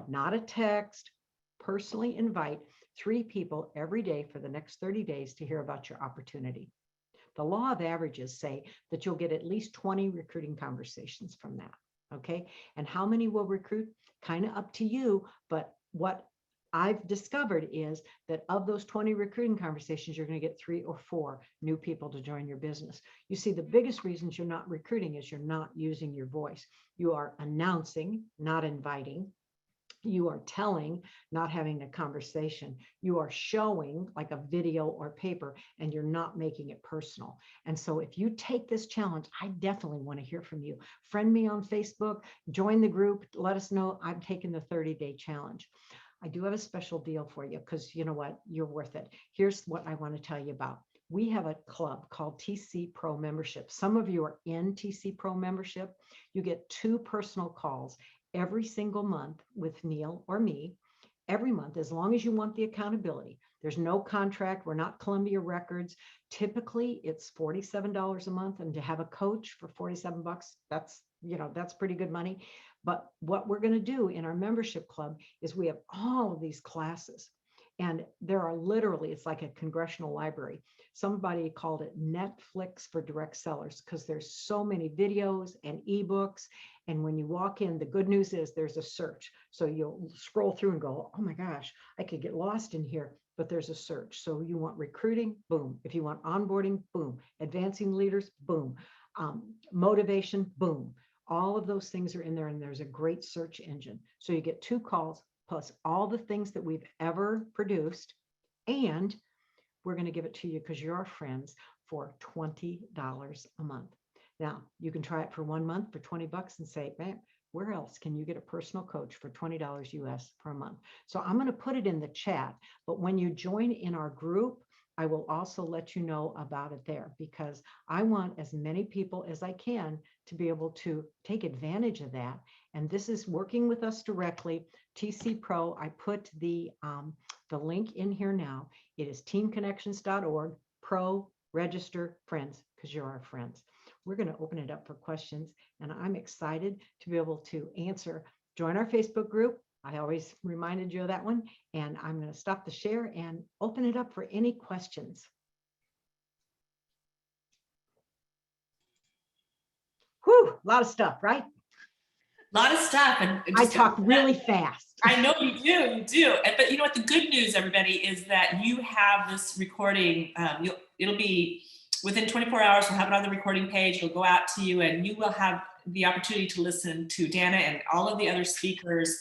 not a text, personally invite 3 people every day for the next 30 days to hear about your opportunity. The law of averages say that you'll get at least 20 recruiting conversations from that. Okay. And how many will recruit? Kind of up to you. But what I've discovered is that of those 20 recruiting conversations, you're going to get 3 or 4 new people to join your business. You see, the biggest reasons you're not recruiting is you're not using your voice. You are announcing, not inviting. You are telling, not having a conversation. You are showing like a video or paper, and you're not making it personal. And so if you take this challenge, I definitely want to hear from you. Friend me on Facebook, join the group, let us know I'm taking the 30-day challenge. I do have a special deal for you because you know what? You're worth it. Here's what I want to tell you about. We have a club called TC Pro Membership. Some of you are in TC Pro Membership. You get 2 personal calls every single month with Neil or me, every month, as long as you want the accountability. There's no contract. We're not Columbia Records. Typically, it's $47 a month, and to have a coach for $47, that's pretty good money. But what we're going to do in our membership club is we have all of these classes, and there are literally, it's like a congressional library. Somebody called it Netflix for direct sellers because there's so many videos and ebooks. And when you walk in, the good news is there's a search. So you'll scroll through and go, oh my gosh, I could get lost in here, but there's a search. So you want recruiting, boom. If you want onboarding, boom. Advancing leaders, boom. Motivation, boom. All of those things are in there, and there's a great search engine. So you get 2 calls plus all the things that we've ever produced, and we're going to give it to you because you're our friends for $20 a month. Now, you can try it for 1 month for $20 and say, man, where else can you get a personal coach for $20 US per month? So I'm going to put it in the chat, but when you join in our group, I will also let you know about it there because I want as many people as I can to be able to take advantage of that. And this is working with us directly. TC Pro, I put the link in here now. It is teamconnections.org, pro, register, friends, because you're our friends. We're going to open it up for questions, and I'm excited to be able to answer. Join our Facebook group. I always reminded you of that one, and I'm going to stop the share and open it up for any questions. Whew, a lot of stuff, right? A lot of stuff. And I talk really fast. I know you do. But you know what? The good news, everybody, is that you have this recording. It'll be within 24 hours. We'll have it on the recording page. It'll go out to you, and you will have the opportunity to listen to Dana and all of the other speakers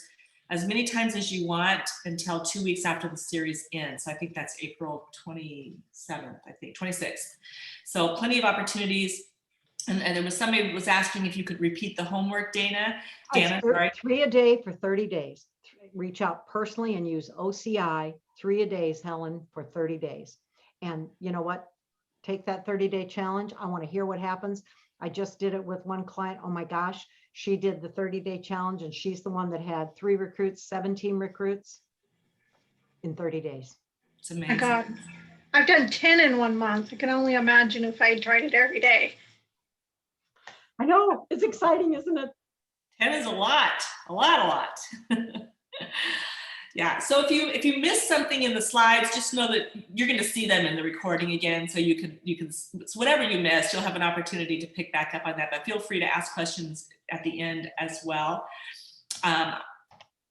as many times as you want until 2 weeks after the series ends. So I think that's April 27th, 26th. So plenty of opportunities. And there was somebody who was asking if you could repeat the homework, Dana, sorry. 3 a day for 30 days. Reach out personally and use OCI 3 a days, Helen, for 30 days. And you know what? Take that 30-day challenge. I want to hear what happens. I just did it with one client. Oh my gosh. She did the 30-day challenge, and she's the one that had 3 recruits, 17 recruits in 30 days. It's amazing. My God. I've done 10 in 1 month. I can only imagine if I tried it every day. I know. It's exciting, isn't it? 10 is a lot. Yeah. So if you miss something in the slides, just know that you're going to see them in the recording again. So you can so whatever you missed, you'll have an opportunity to pick back up on that. But feel free to ask questions at the end as well. And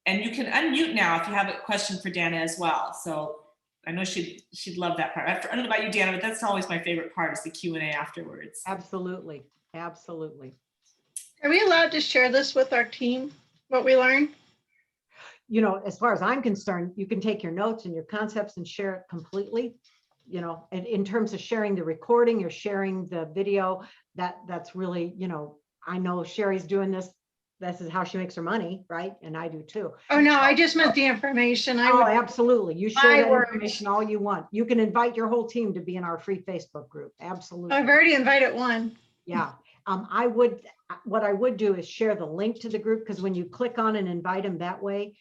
you can unmute now if you have a question for Dana as well. So I know she'd love that part. I don't know about you, Dana, but that's always my favorite part, is the Q&A afterwards. Absolutely. Absolutely. Are we allowed to share this with our team, what we learned? You know, as far as I'm concerned, you can take your notes and your concepts and share it completely. You know, and in terms of sharing the recording or sharing the video, that's really, you know, I know Sherry's doing this. This is how she makes her money, right? And I do too. Oh, no, I just meant the information. Absolutely. You share that information all you want. You can invite your whole team to be in our free Facebook group. Absolutely. I've already invited one. Yeah. What I would do is share the link to the group, because when you click on and invite them that way,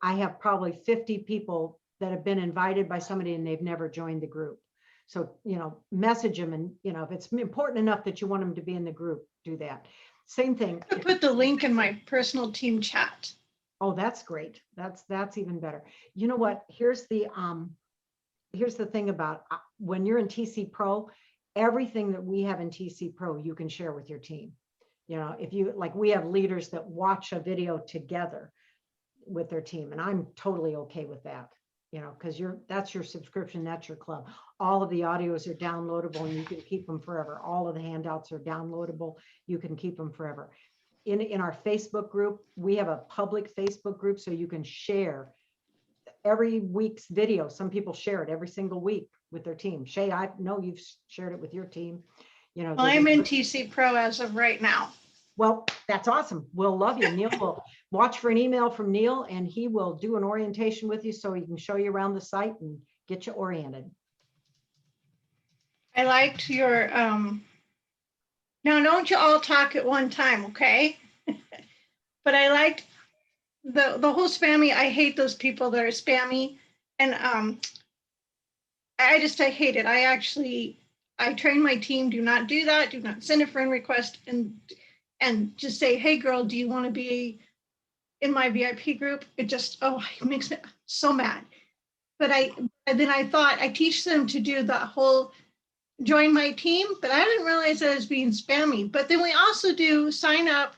I have probably 50 people that have been invited by somebody and they've never joined the group. So, message them, and, if it's important enough that you want them to be in the group, do that. Same thing. I put the link in my personal team chat. Oh, that's great. That's even better. You know what? Here's the thing about when you're in TC Pro, everything that we have in TC Pro, you can share with your team. If you like, we have leaders that watch a video together with their team, and I'm totally okay with that. Because that's your subscription, that's your club. All of the audios are downloadable and you can keep them forever. All of the handouts are downloadable. You can keep them forever. In our Facebook group, we have a public Facebook group, so you can share every week's video. Some people share it every single week with their team. Shay, I know you've shared it with your team. I'm in TC Pro as of right now. Well, that's awesome. We'll love you. Neil will watch for an email from Neil, and he will do an orientation with you so he can show you around the site and get you oriented. I liked your, now don't you all talk at one time, okay? But I liked the whole spammy. I hate those people that are spammy. And I hate it. I train my team, do not do that. Do not send a friend request and just say, hey girl, do you want to be in my VIP group? It makes me so mad. But then I thought I teach them to do the whole join my team, but I didn't realize that as being spammy. But then we also do sign up.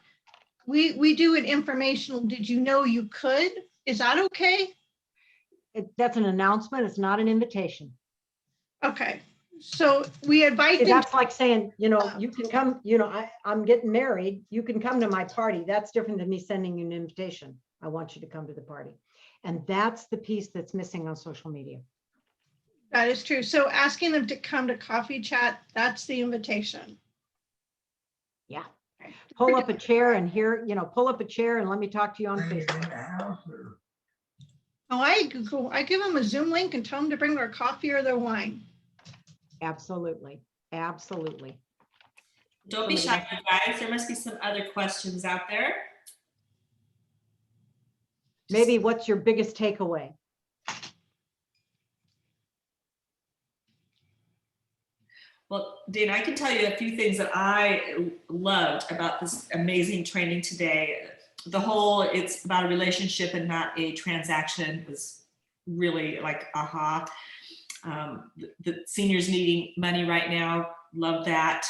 We do an informational, did you know you could? Is that okay? That's an announcement. It's not an invitation. Okay. So we invite them. That's like saying, you can come, I'm getting married. You can come to my party. That's different than me sending you an invitation. I want you to come to the party. And that's the piece that's missing on social media. That is true. So asking them to come to coffee chat, that's the invitation. Yeah. Pull up a chair and pull up a chair and let me talk to you on Facebook. Oh, I give them a Zoom link and tell them to bring their coffee or their wine. Absolutely. Absolutely. Don't be shy, you guys. There must be some other questions out there. Maybe what's your biggest takeaway? Well, Dana, I can tell you a few things that I loved about this amazing training today. It's about a relationship and not a transaction was really like, aha. The seniors needing money right now, love that.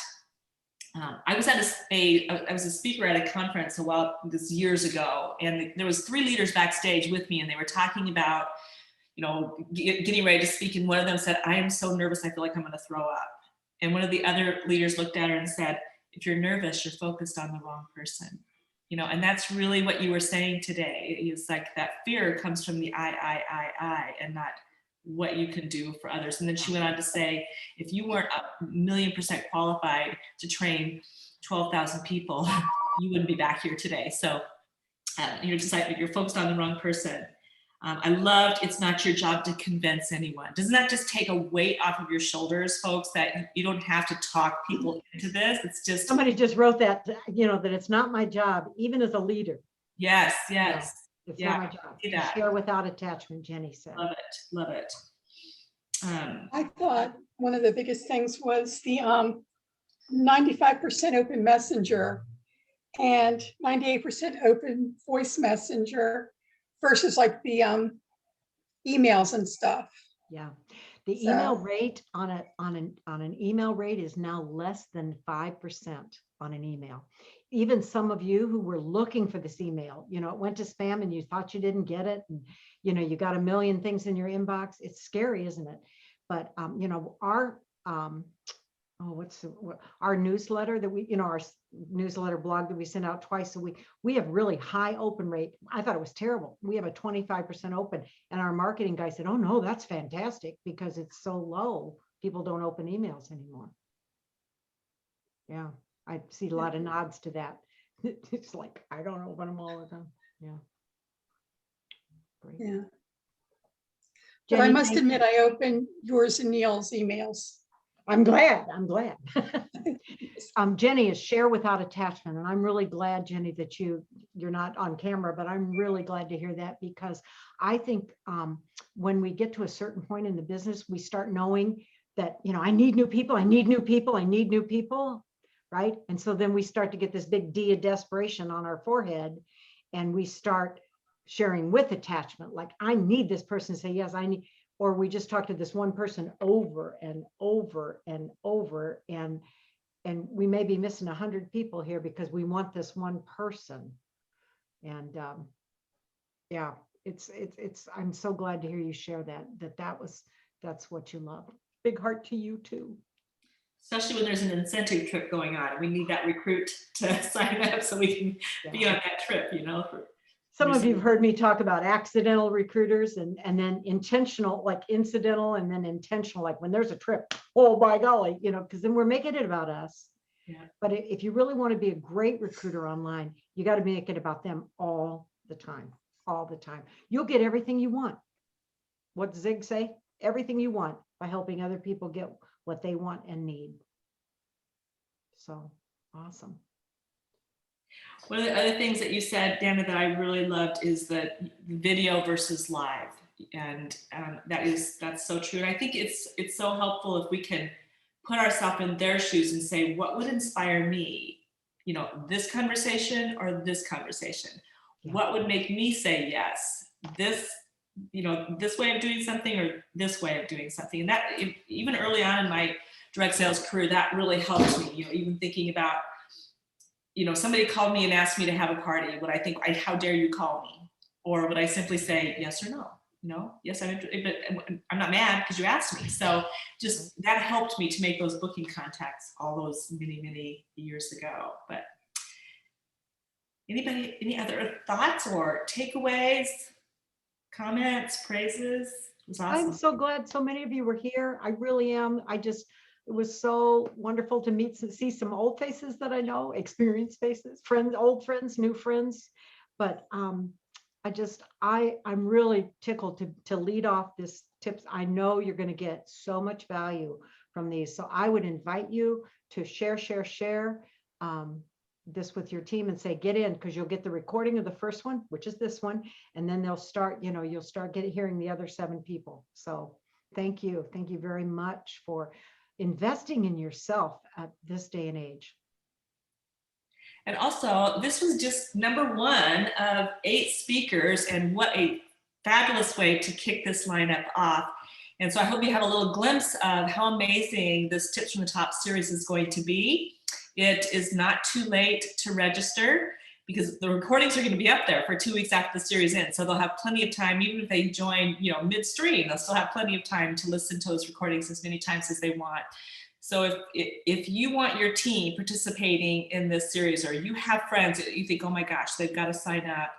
I was a speaker at a conference this years ago, and there was 3 leaders backstage with me, and they were talking about, getting ready to speak, and one of them said, I am so nervous, I feel like I'm going to throw up. And one of the other leaders looked at her and said, if you're nervous, you're focused on the wrong person. And that's really what you were saying today. It's like that fear comes from the I, and not what you can do for others. And then she went on to say, if you weren't 1,000,000% qualified to train 12,000 people, you wouldn't be back here today. So you're focused on the wrong person. I loved, it's not your job to convince anyone. Doesn't that just take a weight off of your shoulders, folks, that you don't have to talk people into this? It's just. Somebody just wrote that, that it's not my job, even as a leader. Yes. It's not my job. To share without attachment, Jenny said. Love it. I thought one of the biggest things was the 95% open messenger and 98% open voice messenger versus like the emails and stuff. Yeah, the email rate on an email rate is now less than 5% on an email. Even some of you who were looking for this email, it went to spam and you thought you didn't get it, and you got a million things in your inbox. It's scary, isn't it? But our newsletter that we, our newsletter blog that we send out twice a week, we have really high open rate. I thought it was terrible. We have a 25% open, and our marketing guy said, oh no, that's fantastic because it's so low. People don't open emails anymore. Yeah, I see a lot of nods to that. It's like, I don't open them all the time. Yeah. Great. Yeah. Jenny, but I must admit, I opened yours and Neil's emails. I'm glad. Jenny is share without attachment. And I'm really glad, Jenny, that you're not on camera, but I'm really glad to hear that, because I think when we get to a certain point in the business, we start knowing that, I need new people, I need new people, I need new people, right? And so then we start to get this big D of desperation on our forehead, and we start sharing with attachment, like, I need this person to say, yes, I need, or we just talk to this one person over and over and over, and we may be missing 100 people here because we want this one person. And yeah, it's I'm so glad to hear you share that's what you love. Big heart to you too. Especially when there's an incentive trip going on, and we need that recruit to sign up so we can be on that trip, Some of you have heard me talk about accidental recruiters and then intentional, like incidental, and then intentional, like when there's a trip, oh by golly, because then we're making it about us. Yeah. But if you really want to be a great recruiter online, you got to make it about them all the time, all the time. You'll get everything you want. What does Zig say? Everything you want by helping other people get what they want and need. So awesome. One of the other things that you said, Dana, that I really loved is the video versus live. And that's so true. And I think it's so helpful if we can put ourselves in their shoes and say, what would inspire me? This conversation or this conversation? Yeah. What would make me say yes? This way of doing something or this way of doing something? And that, even early on in my direct sales career, that really helped me, even thinking about, somebody called me and asked me to have a party. Would I think, how dare you call me? Or would I simply say yes or no? Yes, I'm interested, but I'm not mad because you asked me. So just that helped me to make those booking contacts all those many, many years ago. But anybody, any other thoughts or takeaways, comments, praises? It was awesome. I'm so glad so many of you were here. I really am. it was so wonderful to see some old faces that I know, experienced faces, friends, old friends, new friends. But I'm really tickled to lead off this tips. I know you're going to get so much value from these. So I would invite you to share this with your team and say, get in, because you'll get the recording of the first one, which is this one. And then they'll start, you'll start hearing the other 7 people. So thank you. Thank you very much for investing in yourself at this day and age. And also, this was just number 1 of 8 speakers, and what a fabulous way to kick this lineup off. And so I hope you have a little glimpse of how amazing this Tips from the Top series is going to be. It is not too late to register, because the recordings are going to be up there for 2 weeks after the series ends. So they'll have plenty of time, even if they join, midstream, they'll still have plenty of time to listen to those recordings as many times as they want. So if you want your team participating in this series, or you have friends that you think, oh my gosh, they've got to sign up,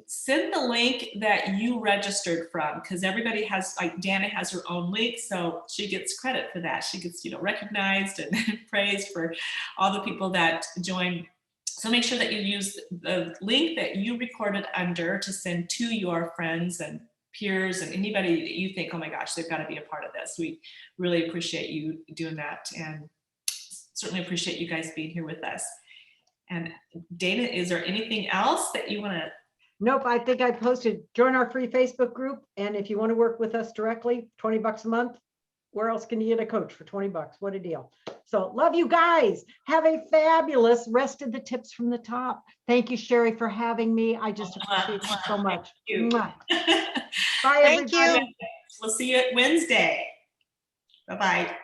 send the link that you registered from, because everybody has, like Dana has her own link, so she gets credit for that. She gets, recognized and praised for all the people that join. So make sure that you use the link that you recorded under to send to your friends and peers and anybody that you think, oh my gosh, they've got to be a part of this. We really appreciate you doing that, and certainly appreciate you guys being here with us. And Dana, is there anything else that you want to? Nope, I think I posted, join our free Facebook group. And if you want to work with us directly, $20 a month. Where else can you get a coach for $20? What a deal. So love you guys. Have a fabulous rest of the Tips from the Top. Thank you, Sherry, for having me. I just appreciate you so much. Bye, Thank everybody. you. We'll see you at Wednesday. Bye-bye.